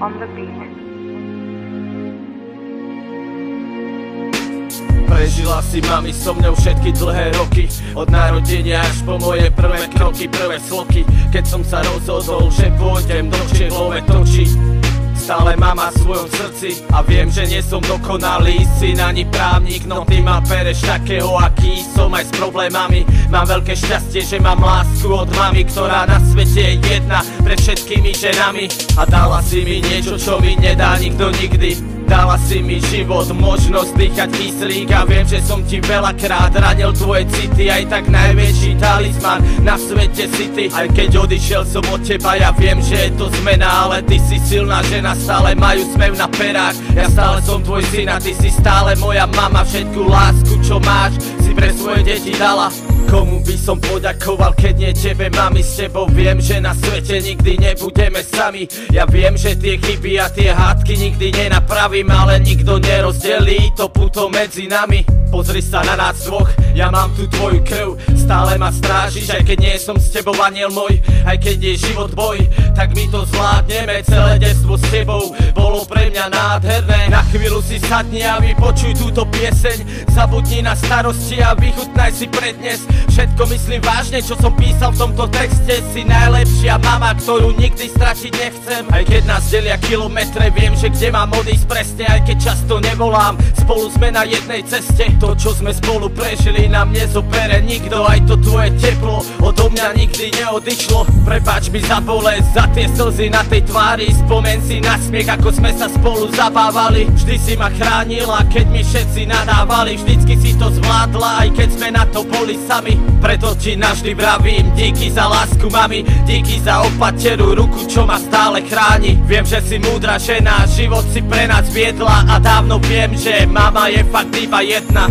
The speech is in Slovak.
on the beat. Prežila si mami so mňou všetky dlhé roky, od narodenia až po moje prvé kroky, prvé sloky. Keď som sa rozhodol, že pôjdem do Čielove točiť, stále mama v svojom srdci. A viem, že nie som dokonalý syn ani právnik, no ty ma bereš takého, aký som, aj s problémami. Mám veľké šťastie, že mám lásku od mami, ktorá na svete je jedna pre všetkými ženami. A dala si mi niečo, čo mi nedá nikto nikdy. Dala si mi život, možnosť dýchať kyslík. A viem, že som ti veľakrát ranil tvoje city, aj tak najväčší talizman na svete si ty. Aj keď odišiel som od teba, ja viem, že je to zmena, ale ty si silná žena, stále majú smev na perách. Ja stále som tvoj syn a ty si stále moja mama. Všetku lásku, čo máš, si pre svoje deti dala. Komu by som poďakoval, keď nie tebe, mami? S tebou viem, že na svete nikdy nebudeme sami. Ja viem, že tie chyby a tie hádky nikdy nenapravím, ale nikto nerozdelí to puto medzi nami. Pozri sa na nás dvoch, ja mám tu tvoju krv, stále ma strážiš, aj keď nie som s tebou aniel môj. Aj keď je život boj, tak my to zvládneme, celé detstvo s tebou bolo pre mňa nádherné. Na chvíľu si sadni a vypočuj túto pieseň, zabudni na starosti a vychutnaj si prednes. Všetko myslím vážne, čo som písal v tomto texte. Si najlepšia mama, ktorú nikdy stratiť nechcem. Aj keď nás delia kilometre, viem, že kde mám odísť presne. Aj keď často nevolám, spolu sme na jednej ceste. To, čo sme spolu prežili, nám nezobere nikto. Aj to tvoje teplo odo mňa nikdy neodišlo. Prepáč mi za bolesť, za tie slzy na tej tvári. Spomen si na smiech, ako sme sa spolu zabávali. Vždy si ma chránila, keď mi všetci nadávali. Vždycky si to zvládla, aj keď sme na to boli sami. Preto ti navždy vravím, díky za lásku mami, díky za opateru ruku, čo ma stále chráni. Viem, že si múdra žena, život si pre nás viedla a dávno viem, že mama je fakt iba jedna.